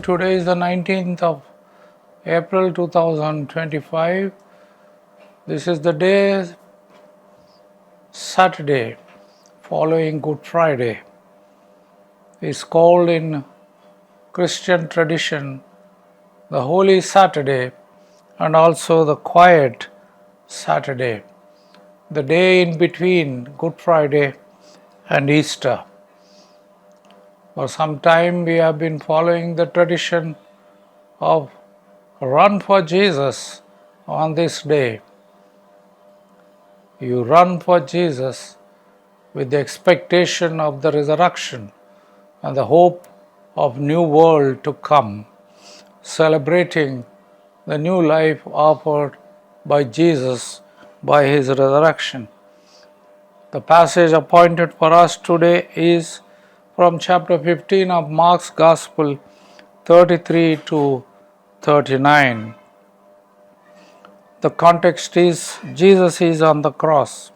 Today is the 19th of April 2025. This is the day, Saturday, following Good Friday. It's called in Christian tradition the Holy Saturday and also the Quiet Saturday, the day in between Good Friday and Easter. For some time we have been following the tradition of run for Jesus on this day. You run for Jesus with the expectation of the resurrection and the hope of new world to come, celebrating the new life offered by Jesus by his resurrection. The passage appointed for us today is from chapter 15 of Mark's Gospel, 33 to 39. The context is Jesus is on the cross.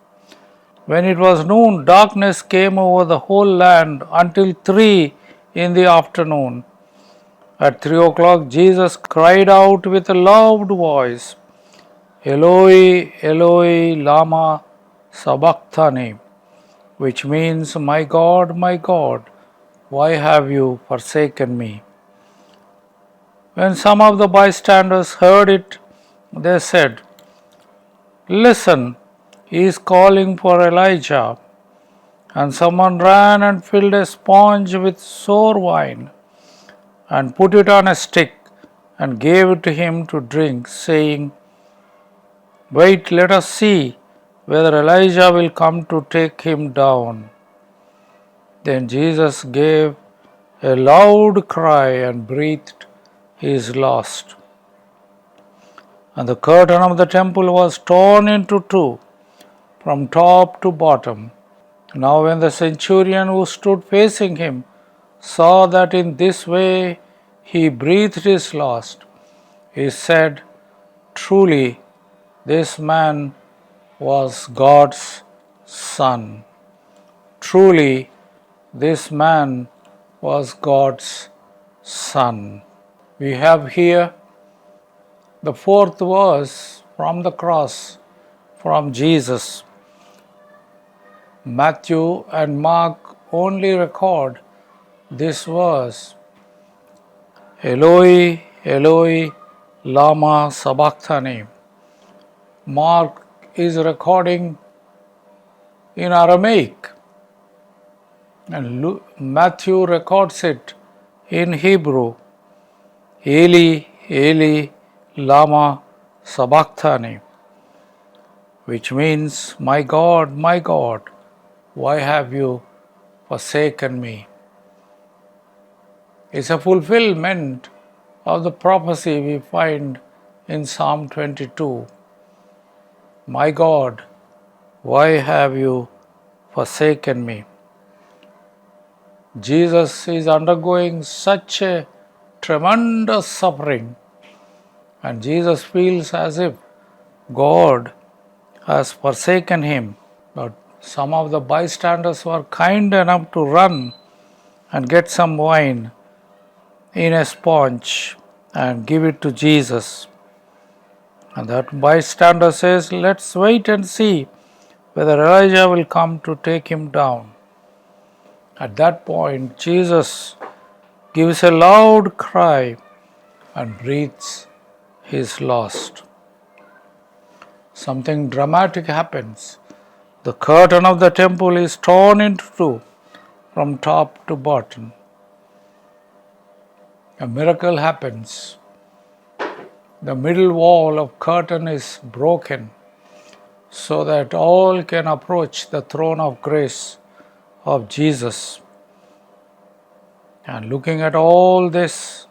When it was noon, darkness came over the whole land until 3 in the afternoon. At 3 o'clock, Jesus cried out with a loud voice, Eloi, Eloi, lama sabachthani, which means, my God, why have you forsaken me? When some of the bystanders heard it, they said, Listen, he is calling for Elijah. And someone ran and filled a sponge with sour wine and put it on a stick and gave it to him to drink, saying, Wait, let us see whether Elijah will come to take him down. Then Jesus gave a loud cry and breathed his last. And the curtain of the temple was torn into two, from top to bottom. Now when the centurion who stood facing him saw that in this way he breathed his last, he said, Truly, this man was God's Son. Truly, this man was God's Son. We have here the fourth verse from the cross from Jesus. Matthew and Mark only record this verse, Eloi, Eloi, lama sabachthani. Mark is recording in Aramaic and Matthew records it in Hebrew, Eli, Eli, lama sabachthani, which means, my God, why have you forsaken me? It's a fulfillment of the prophecy we find in Psalm 22. My God, why have you forsaken me? Jesus is undergoing such a tremendous suffering, and Jesus feels as if God has forsaken him. But some of the bystanders were kind enough to run and get some wine in a sponge and give it to Jesus. And that bystander says, Let's wait and see whether Elijah will come to take him down. At that point, Jesus gives a loud cry and breathes his last. Something dramatic happens. The curtain of the temple is torn into two from top to bottom. A miracle happens. The middle wall of curtain is broken so that all can approach the throne of grace of Jesus. And looking at all this,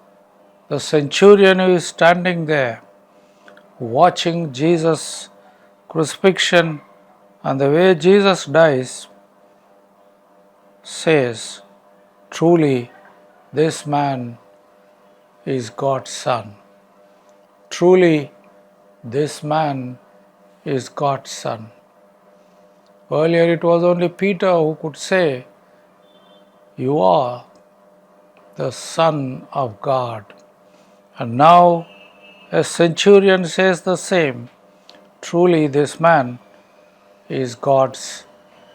the centurion who is standing there, watching Jesus' crucifixion and the way Jesus dies, says, Truly, this man is God's Son. Truly, this man is God's Son. Earlier it was only Peter who could say, You are the Son of God. And now a centurion says the same. Truly, this man is God's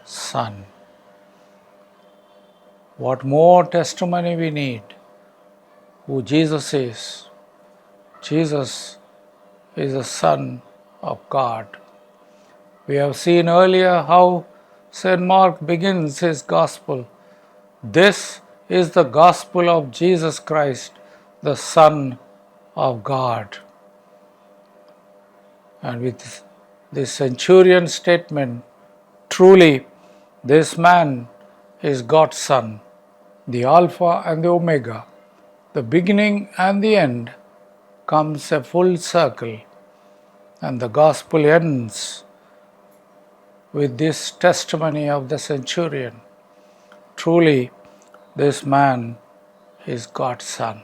Son. What more testimony we need? Who Jesus is. Jesus is the Son of God. We have seen earlier how St. Mark begins his Gospel. This is the Gospel of Jesus Christ, the Son of God. And with this centurion statement, truly this man is God's Son, the Alpha and the Omega, the beginning and the end, comes a full circle, and the Gospel ends with this testimony of the centurion. Truly, this man is God's Son.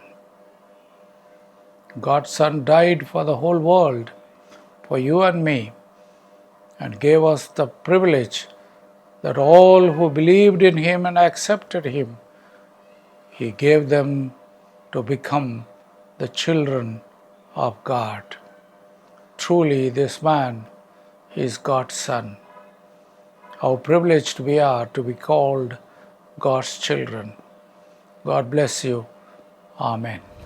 God's Son died for the whole world, for you and me, and gave us the privilege that all who believed in Him and accepted Him, He gave them to become the children of God. Truly, this man is God's Son. How privileged we are to be called God's children. God bless you. Amen.